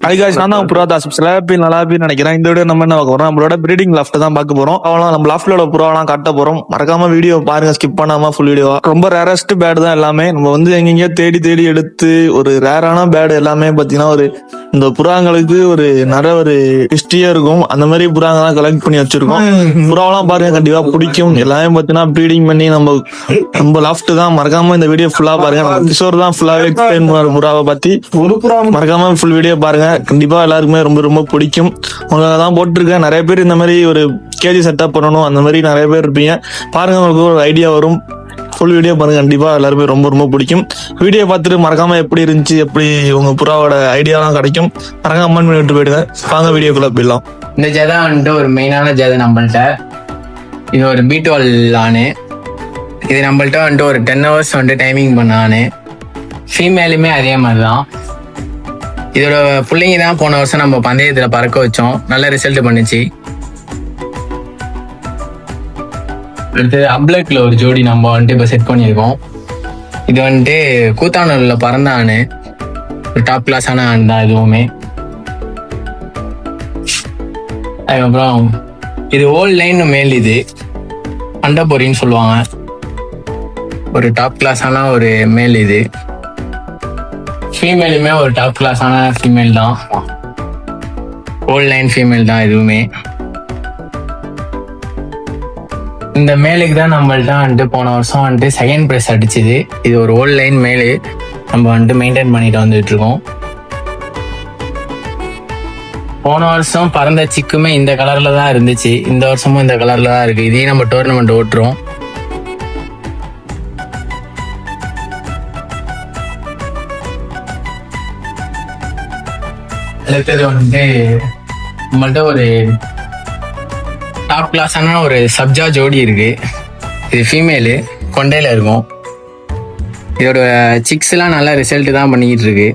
அதுக்காக நான் தான் புறாதாஸ் நல்லா நினைக்கிறேன். இந்த வீடியோ நம்ம என்ன பார்க்க போறோம், நம்மளோட பிரீடிங் லாஃப்ட் தான் பார்க்க போறோம். அவெல்லாம் நம்ம லாஃப்டோட புறாவெல்லாம் காட்ட போறோம். மறக்காம வீடியோ பாருங்க, ஸ்கிப் பண்ணாம ஃபுல் வீடியோ. ரொம்ப ரேரஸ்ட் பேட் தான் எல்லாமே. நம்ம வந்து எங்கெங்க தேடி எடுத்து ஒரு ரேரான பேட் எல்லாமே பாத்தீங்கன்னா ஒரு இந்த புறாங்களுக்கு ஒரு நிறைய ஒரு ஹிஸ்டரியா இருக்கும். அந்த மாதிரி புறாங்கெல்லாம் கலெக்ட் பண்ணி வச்சிருக்கோம். புறாவெல்லாம் பாருங்க, கண்டிப்பா பிடிக்கும். எல்லாமே பாத்தீங்கன்னா ப்ரீடிங் பண்ணி நம்ம லாஃப்ட் தான். மறக்காம இந்த வீடியோ ஃபுல்லா பாருங்க. நம்ம கிஷோர் தான் ஃபுல்லாவே எக்ஸ்பிளைன் பண்ணுவாரு புறாவை பத்தி. மறக்காம ஃபுல் வீடியோ பாருங்க, கண்டிப்பா எல்லாருக்குமே ரொம்ப ரொம்ப பிடிக்கும். உங்களுக்காக தான் போட்டிருக்கேன். நிறைய பேர் இந்த மாதிரி ஒரு கேஜி செட்டப் பண்ணணும் அந்த மாதிரி நிறைய பேர் இருப்பீங்க. பாருங்க, உங்களுக்கு ஒரு ஐடியா வரும். ஃபுல் வீடியோ பாருங்க, கண்டிப்பா எல்லாருமே ரொம்ப ரொம்ப பிடிக்கும். வீடியோ பார்த்துட்டு மறக்காம எப்படி இருந்துச்சு, எப்படி உங்க புறாவோட ஐடியாலாம் கிடைக்கும், மறக்காம கமெண்ட் பண்ணி விட்டு போயிடுங்க. வாங்க வீடியோக்குள்ள போயிடலாம். இந்த ஜெதா வந்துட்டு ஒரு மெயினான ஜெதை நம்மள்ட்ட. இது ஒரு B12 ஆனு. இது நம்மள்ட்ட வந்துட்டு ஒரு 10 hours வந்துட்டு டைமிங் பண்ண ஆனு. ஃபீமேலுமே அதே மாதிரி தான். இதோட பிள்ளைங்க தான் போன வருஷம் நம்ம பந்தயத்தில் பறக்க வச்சோம். நல்ல ரிசல்ட் பண்ணுச்சு. அடுத்து அப்ளக்ல ஒரு ஜோடி நம்ம வந்துட்டு இப்போ செட் பண்ணியிருக்கோம். இது வந்துட்டு கூத்தானூர்ல பறந்த ஆணு. ஒரு டாப் கிளாஸான ஆண் தான் இதுவுமே. அதுக்கப்புறம் இது ஓல்ட் லைன் மேல். இது அண்டபொரின்னு சொல்லுவாங்க. ஒரு டாப் கிளாஸான ஒரு மேல். இது ஃபீமேலுமே ஒரு டாப் கிளாஸான ஃபீமேல் தான். ஓல்ட் லைன் ஃபீமேல் தான் இதுவுமே. இந்த மேலுக்கு தான் நம்மள்ட்ட வந்துட்டு போன வருஷம் வந்துட்டு செகண்ட் ப்ரைஸ் அடிச்சுது. இது ஒரு ஓல்ட் லைன் மேலு. நம்ம வந்துட்டு மெயின்டைன் பண்ணிட்டு வந்துட்டு இருக்கோம். போன வருஷம் பறந்த சிக்குமே இந்த கலர்ல தான் இருந்துச்சு. இந்த வருஷமும் இந்த கலர்ல தான் இருக்கு. இதையும் நம்ம டோர்னமெண்ட் ஓட்டுறோம். அடுத்தது வந்துட்டு நம்மள்ட்ட ஒரு டாப் கிளாஸான ஒரு சப்ஜா ஜோடி இருக்கு. இது ஃபீமேலு, கொண்டையில இருக்கும். இதோட சிக்ஸ் எல்லாம் நல்ல ரிசல்ட் தான் பண்ணிக்கிட்டு இருக்கு.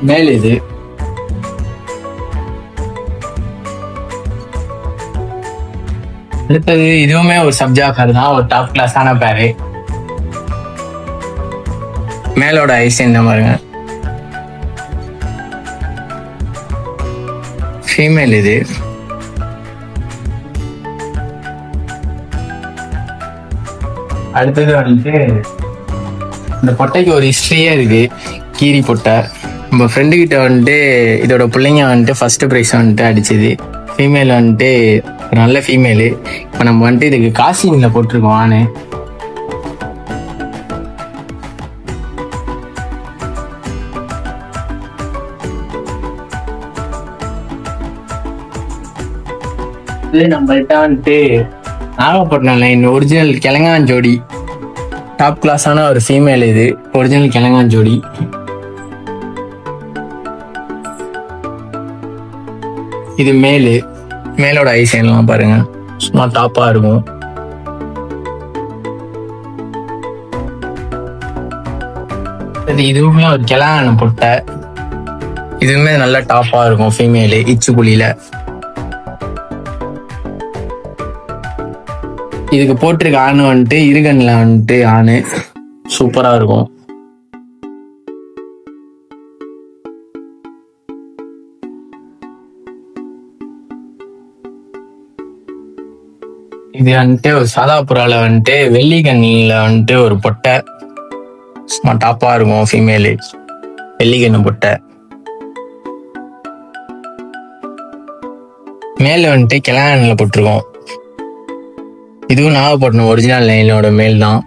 மேல் இது. அடுத்தது இதுவுமே ஒரு சப்ஜா பேர் தான், ஒரு டாப் கிளாஸான பேரு. மேலோட ஐஸ் இந்த மாதிரிங்க. ஃபீமேல் இது. அடுத்தது வந்துட்டு இந்த பொட்டைக்கு ஒரு ஹிஸ்டரியே இருக்கு. கீரி பொட்டை. நம்ம ஃப்ரெண்டு கிட்ட வந்துட்டு இதோட பிள்ளைங்க வந்துட்டு ஃபர்ஸ்ட் ப்ரைஸ் வந்துட்டு அடிச்சது. ஃபீமேல் வந்துட்டு நல்ல ஃபீமேலு. இப்போ நம்ம வந்துட்டு இதுக்கு காஸ்டியூமில் போட்டிருக்கோம் ஆணு. இது நம்மள்ட்ட வந்துட்டு நாகப்பட்டினம் லைன் ஒரிஜினல் கிழங்காஞ்சோடி. டாப் கிளாஸான ஒரு ஃபீமேல். இது ஒரிஜினல் கிழங்காஞ்சோடி. இது மேலு. மேலோட ஐசைன்லாம் பாருங்க, சும்மா டாப்பா இருக்கும். இதுவுமே ஒரு கிழங்கான பொட்டை. இதுவுமே நல்ல டாப்பா இருக்கும் ஃபீமேலு, இச்சு புலியில. இதுக்கு போட்டிருக்க ஆணு வந்துட்டு இருகன்ல வந்துட்டு ஆணு சூப்பரா இருக்கும். இது வந்துட்டு ஒரு சாதா புறால வந்துட்டு வெள்ளிக்கண்ணில வந்துட்டு ஒரு பொட்டை சும்மா டாப்பா இருக்கும் ஃபீமேலு, வெள்ளிக்கண்ணு பொட்டை. மேல வந்துட்டு கிழங்கானில போட்டிருக்கோம். இதுவும் நாகப்பட்டினம் ஒரிஜினல் லைனோட மேல் தான்.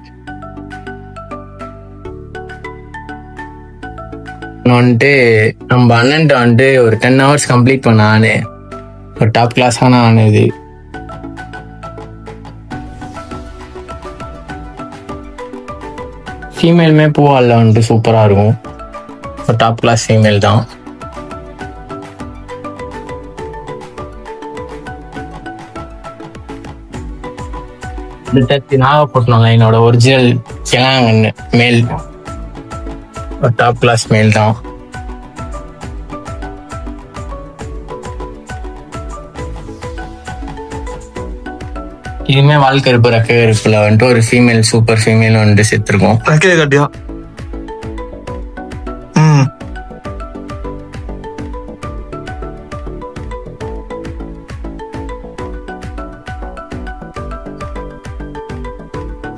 வந்துட்டு நம்ம அண்ணன்ட்ட வந்துட்டு ஒரு 10 hours கம்ப்ளீட் பண்ண ஆணு. ஒரு டாப் கிளாஸான ஆணு இது. ஃபீமேலுமே பூவாலில் வந்துட்டு சூப்பராக இருக்கும். ஒரு டாப் கிளாஸ் ஃபீமேல் தான். நாகப்பட்டினம் லைனோட ஒரிஜினல் கிழங்கன்னு மேல். ஒரு டாப் கிளாஸ் மேல் தான். இதுமே வாழ்க்கருப்பு ரெக்கை கருப்புல வந்துட்டு ஒரு ஃபீமேல், சூப்பர் ஃபீமேல் வந்துட்டு செத்துருக்கோம். ரெக்கையை கட்டியா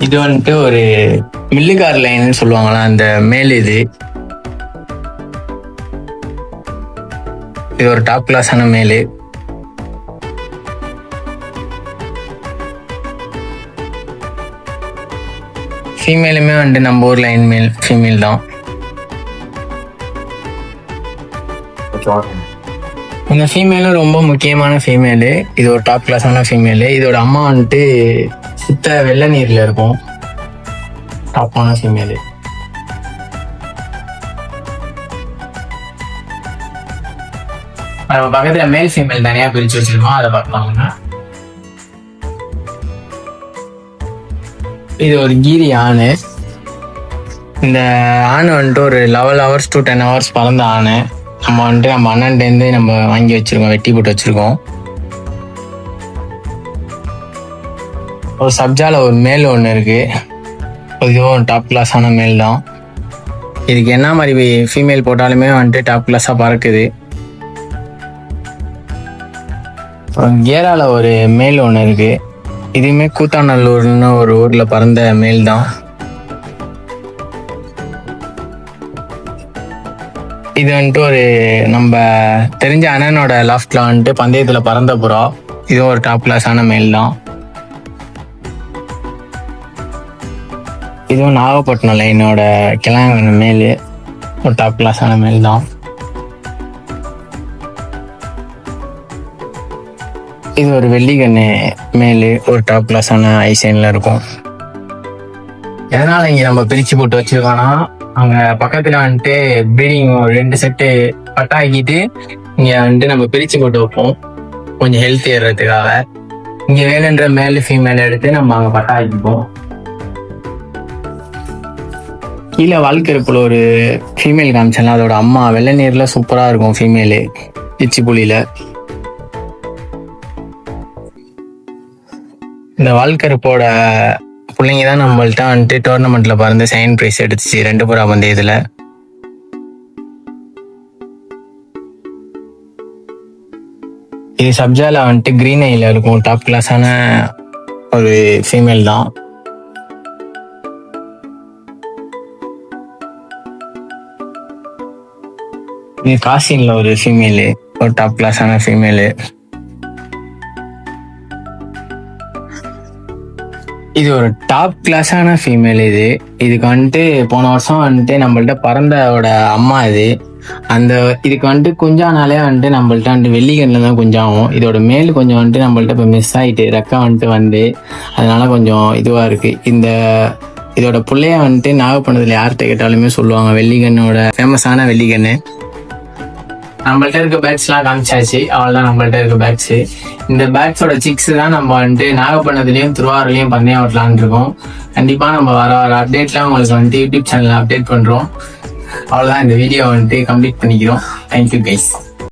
இது வந்துட்டு ஒரு மில்லுகார் லைன்னு சொல்லுவாங்களா அந்த மேல் இது ஒரு டாப் கிளாஸான மேலு. ஃபீமேலுமே வந்துட்டு நம்ம ஊர் லைன் மேல் ஃபீமேல் தான். இந்த ஃபீமேலும் ரொம்ப முக்கியமான ஃபீமேலு. இது ஒரு டாப் கிளாஸான ஃபீமேலு. இதோட அம்மா வந்துட்டு சுத்த வெள்ளை நீர்ல இருக்கும். டாப்பான ஃபீமேலு. நம்ம பக்கத்துல மேல் ஃபீமேல் தனியா பிரிச்சு வச்சிருக்கோம், அதை பார்க்கலாம்னா. இது ஒரு கீரி ஆணு. இந்த ஆணு வந்துட்டு ஒரு 11 hours to 10 hours பறந்த ஆணு. நம்ம வந்துட்டு நம்ம அண்ணன்டேருந்து நம்ம வாங்கி வச்சிருக்கோம், வெட்டி போட்டு வச்சிருக்கோம். ஒரு சப்ஜால ஒரு மேல் ஒன்று இருக்கு. இதுவும் டாப் கிளாஸான மேல் தான். இதுக்கு என்ன மாதிரி ஃபீமேல் போட்டாலுமே வந்துட்டு டாப் கிளாஸாக பறக்குது. கேரால ஒரு மேல் ஒன்று இருக்கு. இதுவுமே கூத்தாநல்லூர்னு ஒரு ஊர்ல பறந்த மேல் தான். இது வந்துட்டு ஒரு நம்ம தெரிஞ்ச அண்ணனோட லாஃப்ட்ல வந்துட்டு பந்தயத்துல பறந்த புறா. இதுவும் ஒரு டாப் கிளாஸான மேல் தான். இதுவும் நாகப்பட்டினம் லைனோட கிளாங்க மேல், ஒரு டாப் கிளாஸான மேல் தான். இது ஒரு வெள்ளிக்கண்ணு மேலு, ஒரு டாப் கிளாஸான ஐசைன்ல இருக்கும். எதனால இங்க நம்ம பிரிச்சு போட்டு வச்சிருக்கோம்னா, அங்க பக்கத்துல வந்துட்டு ப்ரீடிங் ஒரு 2 செட்டு பட்டாக்கிட்டு இங்க வந்துட்டு நம்ம பிரிச்சு போட்டு வைப்போம், கொஞ்சம் ஹெல்த் ஏறுறதுக்காக. இங்க வேணுன்ற மேல் ஃபீமேல் எடுத்து நம்ம அங்க பட்டாக்கிப்போம். கீழே வாழ்க்கருப்புல ஒரு ஃபீமேல் காமிச்சல, அதோட அம்மா வெள்ளை நீர்ல சூப்பரா இருக்கும் ஃபீமேலு, பிச்சி புலியில. இந்த வால்கருப்போட பிள்ளைங்க தான் நம்மள்ட்ட வந்துட்டு டோர்னமெண்ட்ல பறந்து செகண்ட் ப்ரைஸ் எடுத்துச்சு 2 புறா பந்தயத்துல. இது சப்ஜால வந்துட்டு கிரீன் ஐல இருக்கும், டாப் கிளாஸான ஒரு ஃபீமேல் தான். இது காசின்ல ஒரு ஃபீமேலு, ஒரு டாப் கிளாஸான ஃபீமேலு. இது ஒரு டாப் கிளாஸான ஃபீமேல். இதுக்கு வந்துட்டு போன வருஷம் வந்துட்டு நம்மள்ட்ட பறந்தோட அம்மா இது. இதுக்கு வந்துட்டு குஞ்சானாலே வந்துட்டு நம்மள்ட்ட வந்துட்டு வெள்ளிக்கண்ணில் தான் குஞ்சாகும். இதோட மேல் கொஞ்சம் வந்துட்டு நம்மள்ட்ட இப்போ மிஸ் ஆகிட்டு ரெக்கா வந்துட்டு அதனால கொஞ்சம் இதுவாக இருக்குது. இதோட பிள்ளைய வந்துட்டு நாகப்பட்டினத்தில் யார்கிட்ட கேட்டாலுமே சொல்லுவாங்க, வெள்ளிக்கண்ணோட ஃபேமஸான வெள்ளிக்கண்ணு. நம்மள்ட்ட இருக்க பேட்ஸ்லாம் காமிச்சாச்சு, அவ்வளோதான் நம்மள்ட்ட இருக்க பேட்ஸு. இந்த பேட்ஸோட சிக்ஸ் தான் நம்ம வந்துட்டு நாகப்பட்டினத்துலேயும் திருவாரூர்லையும் பந்தயம் ஓட்டலான்னு இருக்கோம். கண்டிப்பாக நம்ம வர அப்டேட்லாம் உங்களுக்கு வந்துட்டு யூடியூப் சேனலில் அப்டேட் பண்ணுறோம். அவ்வளோதான், இந்த வீடியோ வந்துட்டு கம்ப்ளீட் பண்ணிக்கிறோம். Thank you guys.